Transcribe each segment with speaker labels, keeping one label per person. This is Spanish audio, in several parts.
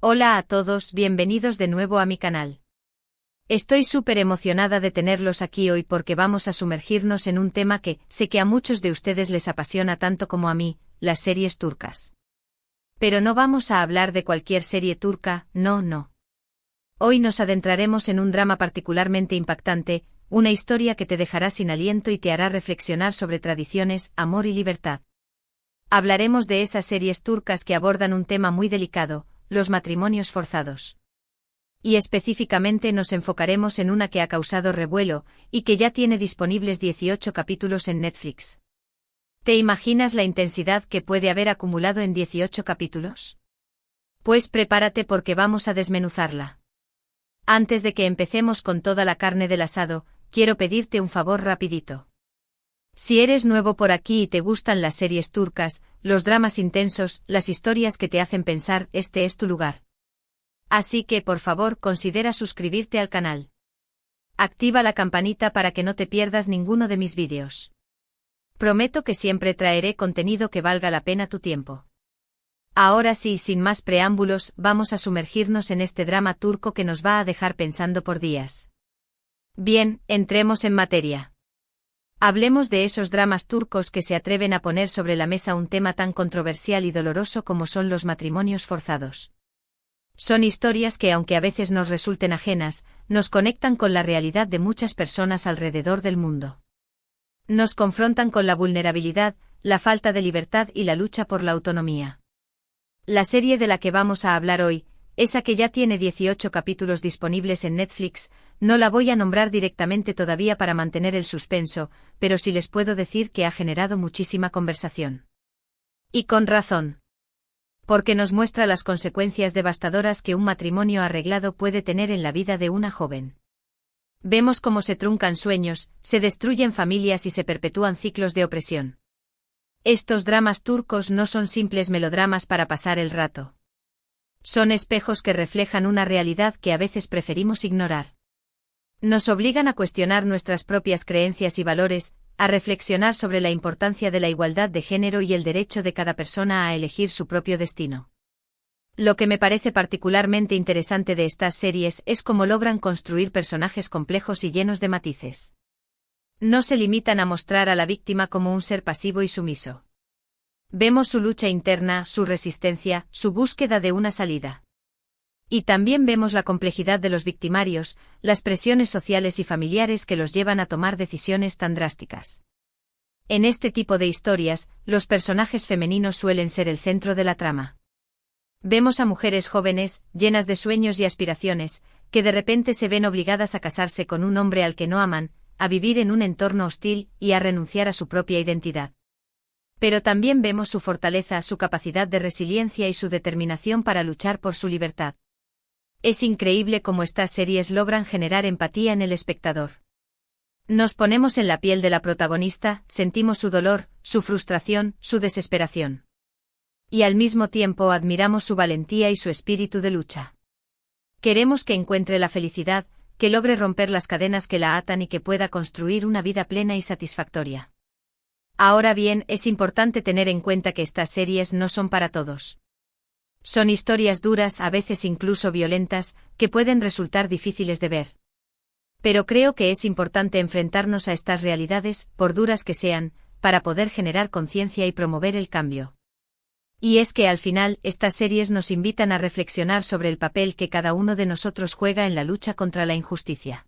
Speaker 1: Hola a todos, bienvenidos de nuevo a mi canal. Estoy súper emocionada de tenerlos aquí hoy porque vamos a sumergirnos en un tema que sé que a muchos de ustedes les apasiona tanto como a mí, las series turcas. Pero no vamos a hablar de cualquier serie turca, no. Hoy nos adentraremos en un drama particularmente impactante, una historia que te dejará sin aliento y te hará reflexionar sobre tradiciones, amor y libertad. Hablaremos de esas series turcas que abordan un tema muy delicado, los matrimonios forzados. Y específicamente nos enfocaremos en una que ha causado revuelo, y que ya tiene disponibles 18 capítulos en Netflix. ¿Te imaginas la intensidad que puede haber acumulado en 18 capítulos? Pues prepárate porque vamos a desmenuzarla. Antes de que empecemos con toda la carne del asado, quiero pedirte un favor rapidito. Si eres nuevo por aquí y te gustan las series turcas, los dramas intensos, las historias que te hacen pensar, este es tu lugar. Así que por favor considera suscribirte al canal. Activa la campanita para que no te pierdas ninguno de mis vídeos. Prometo que siempre traeré contenido que valga la pena tu tiempo. Ahora sí, sin más preámbulos, vamos a sumergirnos en este drama turco que nos va a dejar pensando por días. Bien, entremos en materia. Hablemos de esos dramas turcos que se atreven a poner sobre la mesa un tema tan controversial y doloroso como son los matrimonios forzados. Son historias que, aunque a veces nos resulten ajenas, nos conectan con la realidad de muchas personas alrededor del mundo. Nos confrontan con la vulnerabilidad, la falta de libertad y la lucha por la autonomía. La serie de la que vamos a hablar hoy, esa que ya tiene 18 capítulos disponibles en Netflix, no la voy a nombrar directamente todavía para mantener el suspenso, pero sí les puedo decir que ha generado muchísima conversación. Y con razón. Porque nos muestra las consecuencias devastadoras que un matrimonio arreglado puede tener en la vida de una joven. Vemos cómo se truncan sueños, se destruyen familias y se perpetúan ciclos de opresión. Estos dramas turcos no son simples melodramas para pasar el rato. Son espejos que reflejan una realidad que a veces preferimos ignorar. Nos obligan a cuestionar nuestras propias creencias y valores, a reflexionar sobre la importancia de la igualdad de género y el derecho de cada persona a elegir su propio destino. Lo que me parece particularmente interesante de estas series es cómo logran construir personajes complejos y llenos de matices. No se limitan a mostrar a la víctima como un ser pasivo y sumiso. Vemos su lucha interna, su resistencia, su búsqueda de una salida. Y también vemos la complejidad de los victimarios, las presiones sociales y familiares que los llevan a tomar decisiones tan drásticas. En este tipo de historias, los personajes femeninos suelen ser el centro de la trama. Vemos a mujeres jóvenes, llenas de sueños y aspiraciones, que de repente se ven obligadas a casarse con un hombre al que no aman, a vivir en un entorno hostil y a renunciar a su propia identidad. Pero también vemos su fortaleza, su capacidad de resiliencia y su determinación para luchar por su libertad. Es increíble cómo estas series logran generar empatía en el espectador. Nos ponemos en la piel de la protagonista, sentimos su dolor, su frustración, su desesperación. Y al mismo tiempo admiramos su valentía y su espíritu de lucha. Queremos que encuentre la felicidad, que logre romper las cadenas que la atan y que pueda construir una vida plena y satisfactoria. Ahora bien, es importante tener en cuenta que estas series no son para todos. Son historias duras, a veces incluso violentas, que pueden resultar difíciles de ver. Pero creo que es importante enfrentarnos a estas realidades, por duras que sean, para poder generar conciencia y promover el cambio. Y es que al final, estas series nos invitan a reflexionar sobre el papel que cada uno de nosotros juega en la lucha contra la injusticia.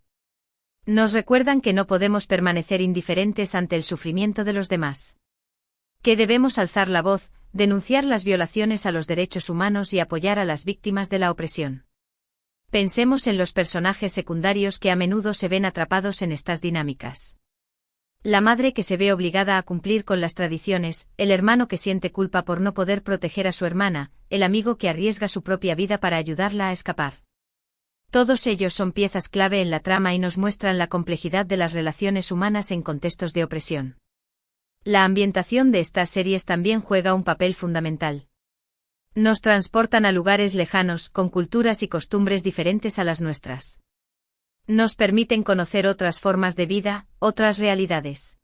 Speaker 1: Nos recuerdan que no podemos permanecer indiferentes ante el sufrimiento de los demás. Que debemos alzar la voz, denunciar las violaciones a los derechos humanos y apoyar a las víctimas de la opresión. Pensemos en los personajes secundarios que a menudo se ven atrapados en estas dinámicas. La madre que se ve obligada a cumplir con las tradiciones, el hermano que siente culpa por no poder proteger a su hermana, el amigo que arriesga su propia vida para ayudarla a escapar. Todos ellos son piezas clave en la trama y nos muestran la complejidad de las relaciones humanas en contextos de opresión. La ambientación de estas series también juega un papel fundamental. Nos transportan a lugares lejanos, con culturas y costumbres diferentes a las nuestras. Nos permiten conocer otras formas de vida, otras realidades.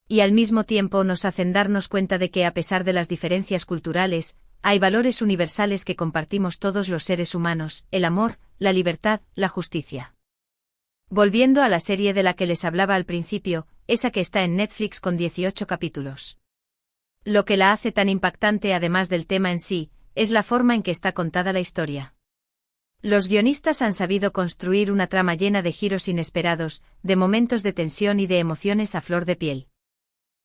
Speaker 1: Y al mismo tiempo nos hacen darnos cuenta de que a pesar de las diferencias culturales, hay valores universales que compartimos todos los seres humanos: el amor, la libertad, la justicia. Volviendo a la serie de la que les hablaba al principio, esa que está en Netflix con 18 capítulos. Lo que la hace tan impactante, además del tema en sí, es la forma en que está contada la historia. Los guionistas han sabido construir una trama llena de giros inesperados, de momentos de tensión y de emociones a flor de piel.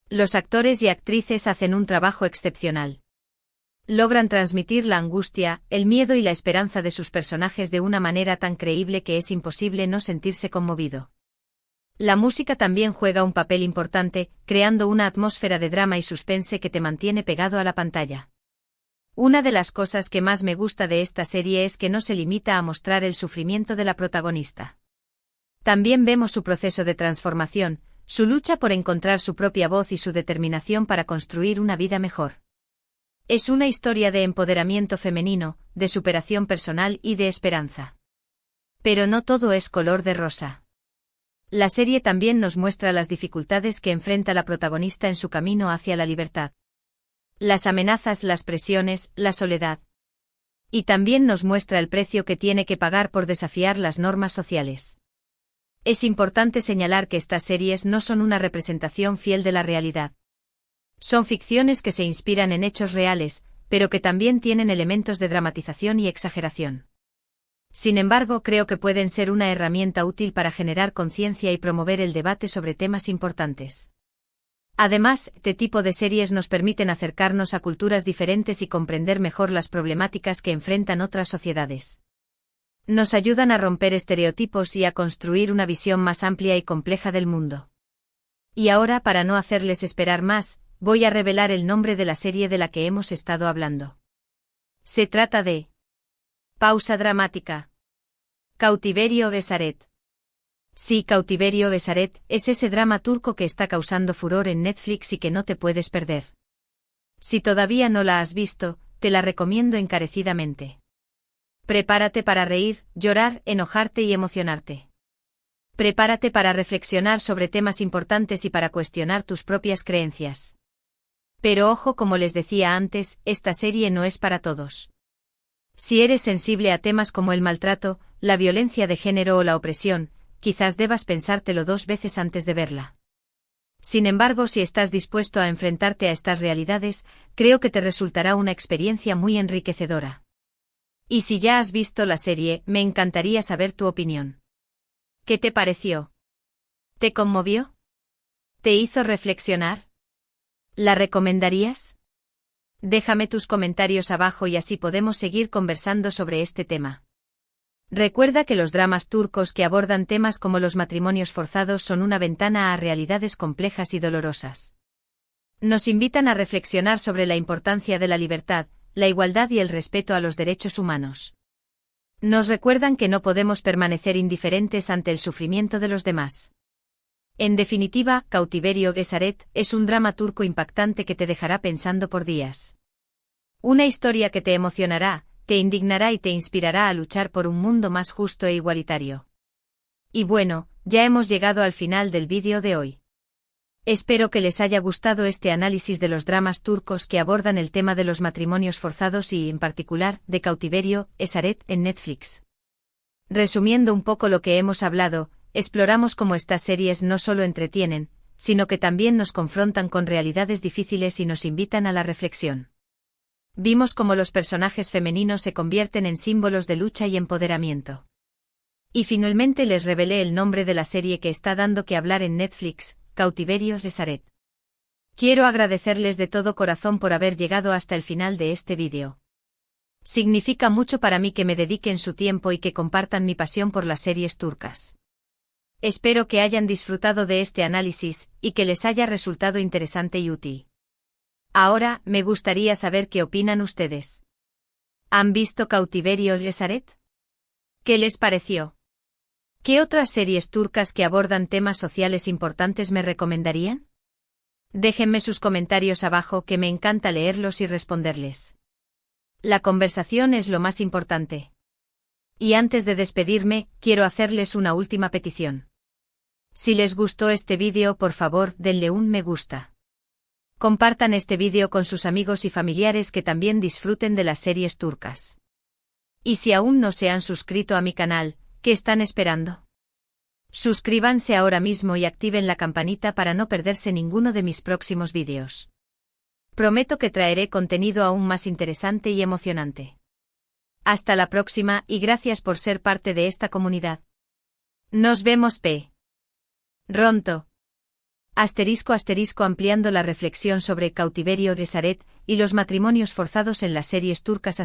Speaker 1: Los actores y actrices hacen un trabajo excepcional. Logran transmitir la angustia, el miedo y la esperanza de sus personajes de una manera tan creíble que es imposible no sentirse conmovido. La música también juega un papel importante, creando una atmósfera de drama y suspense que te mantiene pegado a la pantalla. Una de las cosas que más me gusta de esta serie es que no se limita a mostrar el sufrimiento de la protagonista. También vemos su proceso de transformación, su lucha por encontrar su propia voz y su determinación para construir una vida mejor. Es una historia de empoderamiento femenino, de superación personal y de esperanza. Pero no todo es color de rosa. La serie también nos muestra las dificultades que enfrenta la protagonista en su camino hacia la libertad. Las amenazas, las presiones, la soledad. Y también nos muestra el precio que tiene que pagar por desafiar las normas sociales. Es importante señalar que estas series no son una representación fiel de la realidad. Son ficciones que se inspiran en hechos reales, pero que también tienen elementos de dramatización y exageración. Sin embargo, creo que pueden ser una herramienta útil para generar conciencia y promover el debate sobre temas importantes. Además, este tipo de series nos permiten acercarnos a culturas diferentes y comprender mejor las problemáticas que enfrentan otras sociedades. Nos ayudan a romper estereotipos y a construir una visión más amplia y compleja del mundo. Y ahora, para no hacerles esperar más, voy a revelar el nombre de la serie de la que hemos estado hablando. Se trata de Pausa dramática. Cautiverio Besaret. Sí, Cautiverio Besaret es ese drama turco que está causando furor en Netflix y que no te puedes perder. Si todavía no la has visto, te la recomiendo encarecidamente. Prepárate para reír, llorar, enojarte y emocionarte. Prepárate para reflexionar sobre temas importantes y para cuestionar tus propias creencias. Pero ojo, como les decía antes, esta serie no es para todos. Si eres sensible a temas como el maltrato, la violencia de género o la opresión, quizás debas pensártelo 2 veces antes de verla. Sin embargo, si estás dispuesto a enfrentarte a estas realidades, creo que te resultará una experiencia muy enriquecedora. Y si ya has visto la serie, me encantaría saber tu opinión. ¿Qué te pareció? ¿Te conmovió? ¿Te hizo reflexionar? ¿La recomendarías? Déjame tus comentarios abajo y así podemos seguir conversando sobre este tema. Recuerda que los dramas turcos que abordan temas como los matrimonios forzados son una ventana a realidades complejas y dolorosas. Nos invitan a reflexionar sobre la importancia de la libertad, la igualdad y el respeto a los derechos humanos. Nos recuerdan que no podemos permanecer indiferentes ante el sufrimiento de los demás. En definitiva, Cautiverio Besaret es un drama turco impactante que te dejará pensando por días. Una historia que te emocionará, te indignará y te inspirará a luchar por un mundo más justo e igualitario. Y bueno, ya hemos llegado al final del vídeo de hoy. Espero que les haya gustado este análisis de los dramas turcos que abordan el tema de los matrimonios forzados y, en particular, de Cautiverio Besaret en Netflix. Resumiendo un poco lo que hemos hablado, exploramos cómo estas series no solo entretienen, sino que también nos confrontan con realidades difíciles y nos invitan a la reflexión. Vimos cómo los personajes femeninos se convierten en símbolos de lucha y empoderamiento. Y finalmente les revelé el nombre de la serie que está dando que hablar en Netflix, Cautiverio Besaret. Quiero agradecerles de todo corazón por haber llegado hasta el final de este vídeo. Significa mucho para mí que me dediquen su tiempo y que compartan mi pasión por las series turcas. Espero que hayan disfrutado de este análisis y que les haya resultado interesante y útil. Ahora, me gustaría saber qué opinan ustedes. ¿Han visto Cautiverio Besaret? ¿Qué les pareció? ¿Qué otras series turcas que abordan temas sociales importantes me recomendarían? Déjenme sus comentarios abajo, que me encanta leerlos y responderles. La conversación es lo más importante. Y antes de despedirme, quiero hacerles una última petición. Si les gustó este vídeo, por favor, denle un me gusta. Compartan este vídeo con sus amigos y familiares que también disfruten de las series turcas. Y si aún no se han suscrito a mi canal, ¿qué están esperando? Suscríbanse ahora mismo y activen la campanita para no perderse ninguno de mis próximos vídeos. Prometo que traeré contenido aún más interesante y emocionante. Hasta la próxima y gracias por ser parte de esta comunidad. Nos vemos pronto. Ampliando la reflexión sobre cautiverio Esaret y los matrimonios forzados en las series turcas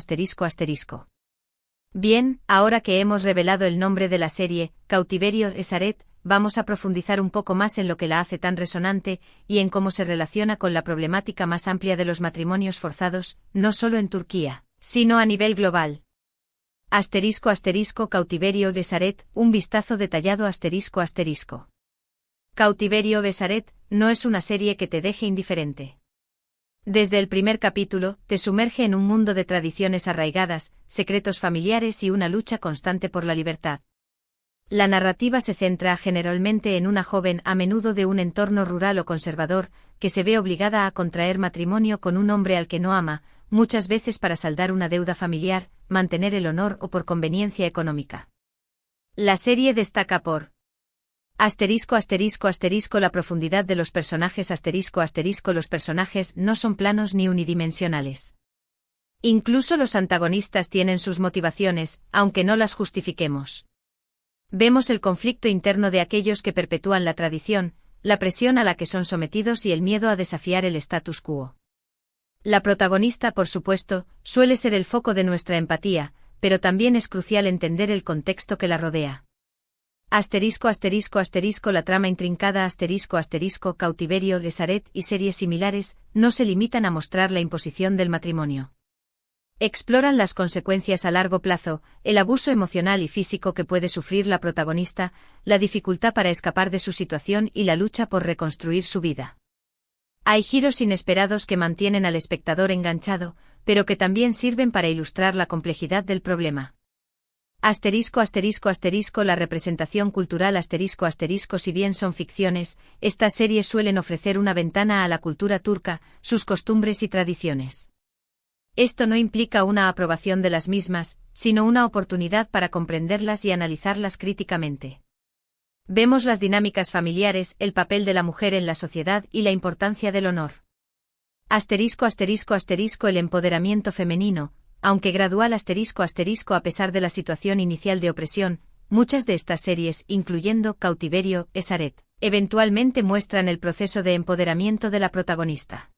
Speaker 1: Bien, ahora que hemos revelado el nombre de la serie, Cautiverio Esaret, vamos a profundizar un poco más en lo que la hace tan resonante y en cómo se relaciona con la problemática más amplia de los matrimonios forzados, no solo en Turquía, sino a nivel global. Cautiverio Esaret, un vistazo detallado Cautiverio Esaret no es una serie que te deje indiferente. Desde el primer capítulo, te sumerge en un mundo de tradiciones arraigadas, secretos familiares y una lucha constante por la libertad. La narrativa se centra generalmente en una joven, a menudo de un entorno rural o conservador, que se ve obligada a contraer matrimonio con un hombre al que no ama, muchas veces para saldar una deuda familiar, mantener el honor o por conveniencia económica. La serie destaca por la profundidad de los personajes los personajes no son planos ni unidimensionales. Incluso los antagonistas tienen sus motivaciones, aunque no las justifiquemos. Vemos el conflicto interno de aquellos que perpetúan la tradición, la presión a la que son sometidos y el miedo a desafiar el status quo. La protagonista, por supuesto, suele ser el foco de nuestra empatía, pero también es crucial entender el contexto que la rodea. La trama intrincada Cautiverio Esaret y series similares no se limitan a mostrar la imposición del matrimonio. Exploran las consecuencias a largo plazo, el abuso emocional y físico que puede sufrir la protagonista, la dificultad para escapar de su situación y la lucha por reconstruir su vida. Hay giros inesperados que mantienen al espectador enganchado, pero que también sirven para ilustrar la complejidad del problema. La representación cultural Si bien son ficciones, estas series suelen ofrecer una ventana a la cultura turca, sus costumbres y tradiciones. Esto no implica una aprobación de las mismas, sino una oportunidad para comprenderlas y analizarlas críticamente. Vemos las dinámicas familiares, el papel de la mujer en la sociedad y la importancia del honor. El empoderamiento femenino, aunque gradual a pesar de la situación inicial de opresión, muchas de estas series, incluyendo Cautiverio Esaret, eventualmente muestran el proceso de empoderamiento de la protagonista.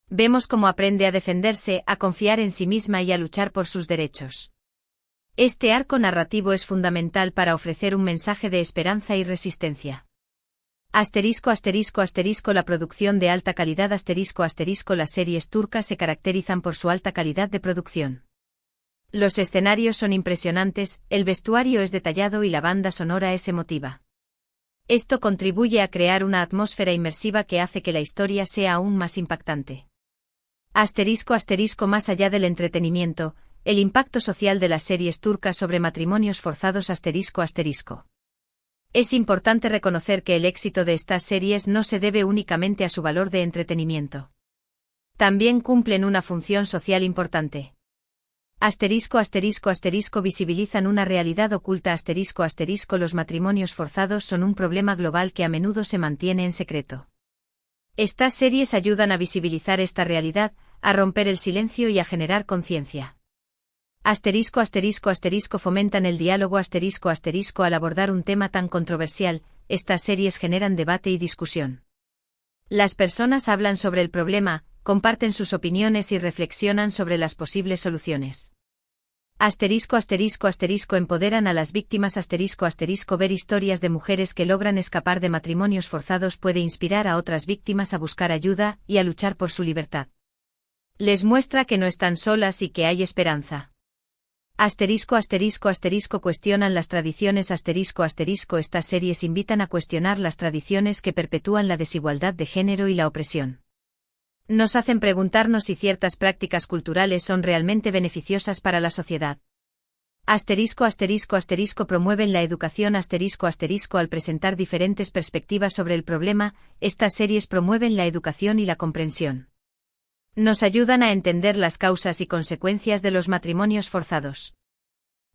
Speaker 1: Vemos cómo aprende a defenderse, a confiar en sí misma y a luchar por sus derechos. Este arco narrativo es fundamental para ofrecer un mensaje de esperanza y resistencia. La producción de alta calidad Las series turcas se caracterizan por su alta calidad de producción. Los escenarios son impresionantes, el vestuario es detallado y la banda sonora es emotiva. Esto contribuye a crear una atmósfera inmersiva que hace que la historia sea aún más impactante. Más allá del entretenimiento, el impacto social de las series turcas sobre matrimonios forzados Es importante reconocer que el éxito de estas series no se debe únicamente a su valor de entretenimiento. También cumplen una función social importante. Visibilizan una realidad oculta Los matrimonios forzados son un problema global que a menudo se mantiene en secreto. Estas series ayudan a visibilizar esta realidad, a romper el silencio y a generar conciencia. Fomentan el diálogo al abordar un tema tan controversial, estas series generan debate y discusión. Las personas hablan sobre el problema, comparten sus opiniones y reflexionan sobre las posibles soluciones. Empoderan a las víctimas Ver historias de mujeres que logran escapar de matrimonios forzados puede inspirar a otras víctimas a buscar ayuda y a luchar por su libertad. Les muestra que no están solas y que hay esperanza. Cuestionan las tradiciones Estas series invitan a cuestionar las tradiciones que perpetúan la desigualdad de género y la opresión. Nos hacen preguntarnos si ciertas prácticas culturales son realmente beneficiosas para la sociedad. Promueven la educación al presentar diferentes perspectivas sobre el problema, estas series promueven la educación y la comprensión. Nos ayudan a entender las causas y consecuencias de los matrimonios forzados.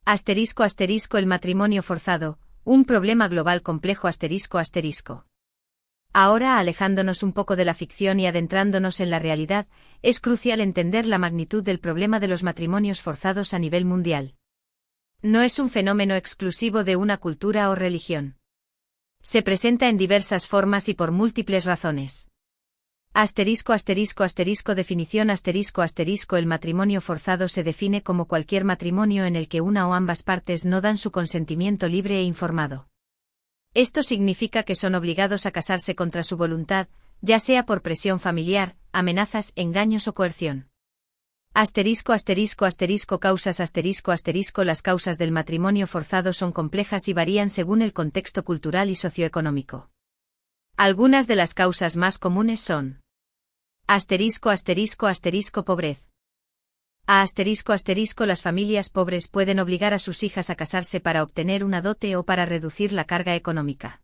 Speaker 1: El matrimonio forzado, un problema global complejo. Ahora, alejándonos un poco de la ficción y adentrándonos en la realidad, es crucial entender la magnitud del problema de los matrimonios forzados a nivel mundial. No es un fenómeno exclusivo de una cultura o religión. Se presenta en diversas formas y por múltiples razones. Definición. El matrimonio forzado se define como cualquier matrimonio en el que una o ambas partes no dan su consentimiento libre e informado. Esto significa que son obligados a casarse contra su voluntad, ya sea por presión familiar, amenazas, engaños o coerción. Causas. Las causas del matrimonio forzado son complejas y varían según el contexto cultural y socioeconómico. Algunas de las causas más comunes son: pobreza. Las familias pobres pueden obligar a sus hijas a casarse para obtener una dote o para reducir la carga económica.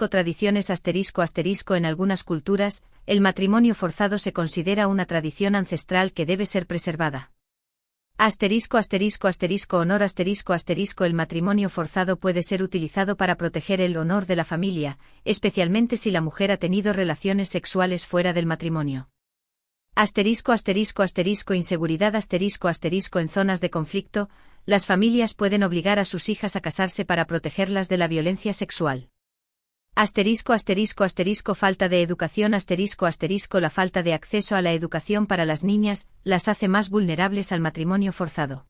Speaker 1: Tradiciones. En algunas culturas, el matrimonio forzado se considera una tradición ancestral que debe ser preservada. Honor. El matrimonio forzado puede ser utilizado para proteger el honor de la familia, especialmente si la mujer ha tenido relaciones sexuales fuera del matrimonio. Inseguridad. En zonas de conflicto, las familias pueden obligar a sus hijas a casarse para protegerlas de la violencia sexual. Falta de educación. La falta de acceso a la educación para las niñas las hace más vulnerables al matrimonio forzado.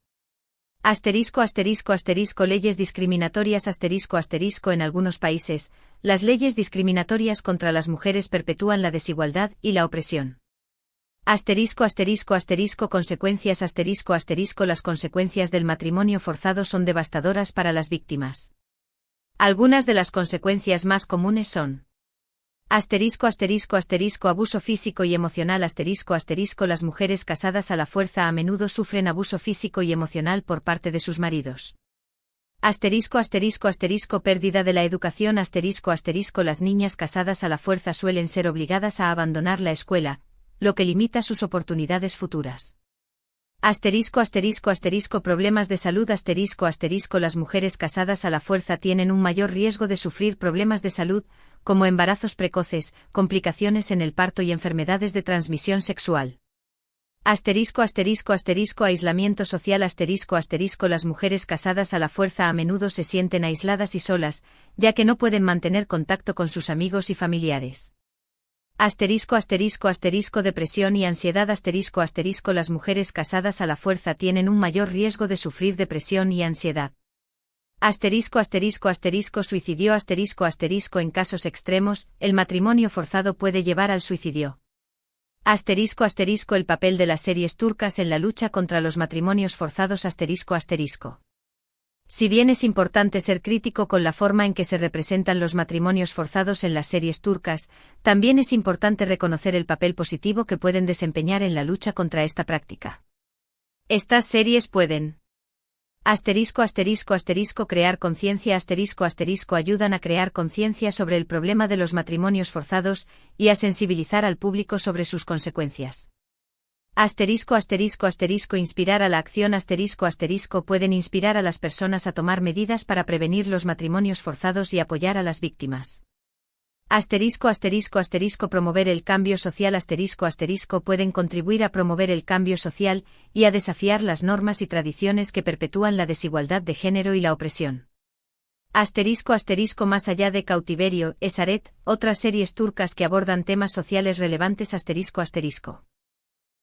Speaker 1: Leyes discriminatorias. En algunos países, las leyes discriminatorias contra las mujeres perpetúan la desigualdad y la opresión. Consecuencias. Las consecuencias del matrimonio forzado son devastadoras para las víctimas. Algunas de las consecuencias más comunes son: abuso físico y emocional. Las mujeres casadas a la fuerza a menudo sufren abuso físico y emocional por parte de sus maridos. Pérdida de la educación. Las niñas casadas a la fuerza suelen ser obligadas a abandonar la escuela, lo que limita sus oportunidades futuras. Problemas de salud. Las mujeres casadas a la fuerza tienen un mayor riesgo de sufrir problemas de salud, como embarazos precoces, complicaciones en el parto y enfermedades de transmisión sexual. Aislamiento social. Las mujeres casadas a la fuerza a menudo se sienten aisladas y solas, ya que no pueden mantener contacto con sus amigos y familiares. Depresión y ansiedad. Las mujeres casadas a la fuerza tienen un mayor riesgo de sufrir depresión y ansiedad. Suicidio. En casos extremos, el matrimonio forzado puede llevar al suicidio. El papel de las series turcas en la lucha contra los matrimonios forzados. Si bien es importante ser crítico con la forma en que se representan los matrimonios forzados en las series turcas, también es importante reconocer el papel positivo que pueden desempeñar en la lucha contra esta práctica. Estas series pueden: crear conciencia. Ayudan a crear conciencia sobre el problema de los matrimonios forzados y a sensibilizar al público sobre sus consecuencias. Inspirar a la acción. Pueden inspirar a las personas a tomar medidas para prevenir los matrimonios forzados y apoyar a las víctimas. Promover el cambio social. Pueden contribuir a promover el cambio social y a desafiar las normas y tradiciones que perpetúan la desigualdad de género y la opresión. Más allá de Cautiverio, Esaret, otras series turcas que abordan temas sociales relevantes.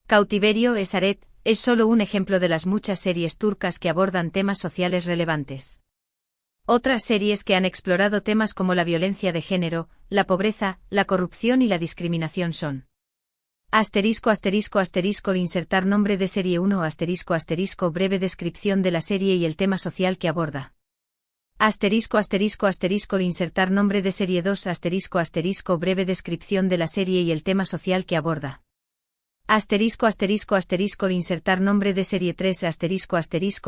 Speaker 1: Cautiverio, Esaret, es solo un ejemplo de las muchas series turcas que abordan temas sociales relevantes. Otras series que han explorado temas como la violencia de género, la pobreza, la corrupción y la discriminación son: insertar nombre de serie 1. Breve descripción de la serie y el tema social que aborda. Insertar nombre de serie 2. Breve descripción de la serie y el tema social que aborda. Insertar nombre de serie 3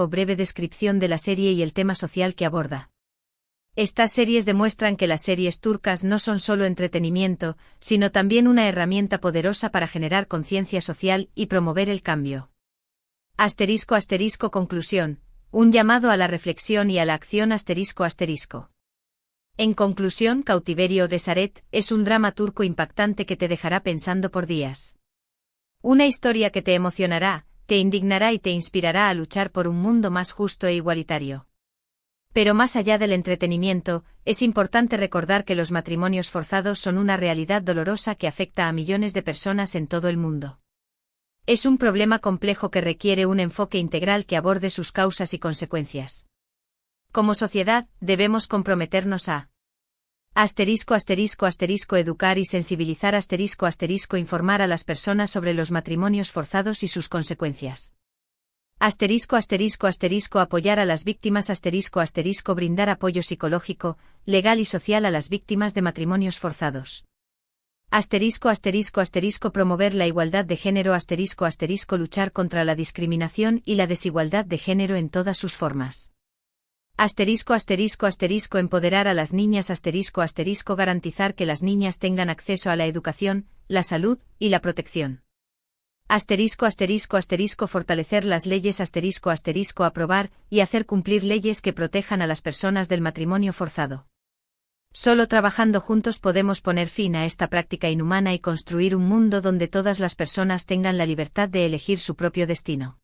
Speaker 1: breve descripción de la serie y el tema social que aborda. Estas series demuestran que las series turcas no son solo entretenimiento, sino también una herramienta poderosa para generar conciencia social y promover el cambio. Conclusión. Un llamado a la reflexión y a la acción. En conclusión, Cautiverio Cesaret es un drama turco impactante que te dejará pensando por días. Una historia que te emocionará, te indignará y te inspirará a luchar por un mundo más justo e igualitario. Pero más allá del entretenimiento, es importante recordar que los matrimonios forzados son una realidad dolorosa que afecta a millones de personas en todo el mundo. Es un problema complejo que requiere un enfoque integral que aborde sus causas y consecuencias. Como sociedad, debemos comprometernos a educar y sensibilizar informar a las personas sobre los matrimonios forzados y sus consecuencias. Apoyar a las víctimas brindar apoyo psicológico, legal y social a las víctimas de matrimonios forzados. Promover la igualdad de género luchar contra la discriminación y la desigualdad de género en todas sus formas. Empoderar a las niñas garantizar que las niñas tengan acceso a la educación, la salud y la protección. Fortalecer las leyes aprobar y hacer cumplir leyes que protejan a las personas del matrimonio forzado. Solo trabajando juntos podemos poner fin a esta práctica inhumana y construir un mundo donde todas las personas tengan la libertad de elegir su propio destino.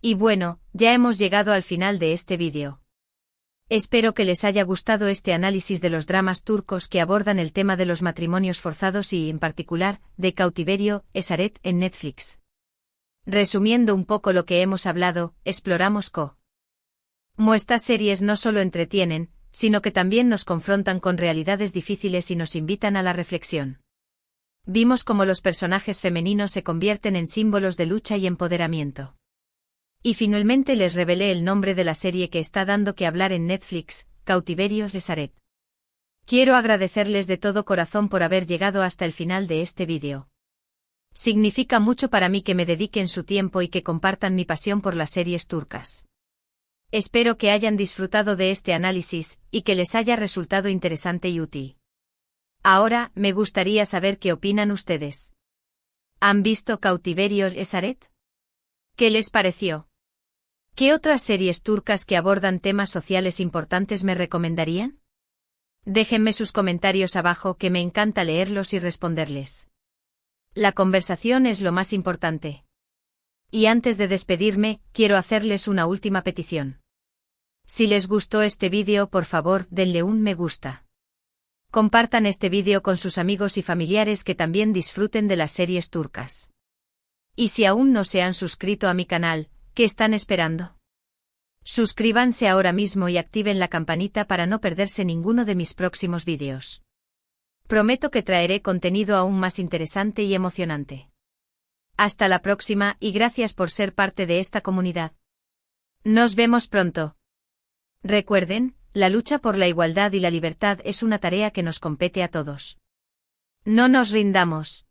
Speaker 1: Y bueno, ya hemos llegado al final de este vídeo. Espero que les haya gustado este análisis de los dramas turcos que abordan el tema de los matrimonios forzados y, en particular, de Cautiverio Cesaret en Netflix. Resumiendo un poco lo que hemos hablado, exploramos cómo estas series no solo entretienen, sino que también nos confrontan con realidades difíciles y nos invitan a la reflexión. Vimos cómo los personajes femeninos se convierten en símbolos de lucha y empoderamiento. Y finalmente les revelé el nombre de la serie que está dando que hablar en Netflix, Cautiverio Cesaret. Quiero agradecerles de todo corazón por haber llegado hasta el final de este vídeo. Significa mucho para mí que me dediquen su tiempo y que compartan mi pasión por las series turcas. Espero que hayan disfrutado de este análisis, y que les haya resultado interesante y útil. Ahora, me gustaría saber qué opinan ustedes. ¿Han visto Cautiverio Cesaret? ¿Qué les pareció? ¿Qué otras series turcas que abordan temas sociales importantes me recomendarían? Déjenme sus comentarios abajo que me encanta leerlos y responderles. La conversación es lo más importante. Y antes de despedirme, quiero hacerles una última petición. Si les gustó este vídeo, por favor, denle un me gusta. Compartan este vídeo con sus amigos y familiares que también disfruten de las series turcas. Y si aún no se han suscrito a mi canal, ¿qué están esperando? Suscríbanse ahora mismo y activen la campanita para no perderse ninguno de mis próximos vídeos. Prometo que traeré contenido aún más interesante y emocionante. Hasta la próxima y gracias por ser parte de esta comunidad. Nos vemos pronto. Recuerden, la lucha por la igualdad y la libertad es una tarea que nos compete a todos. No nos rindamos.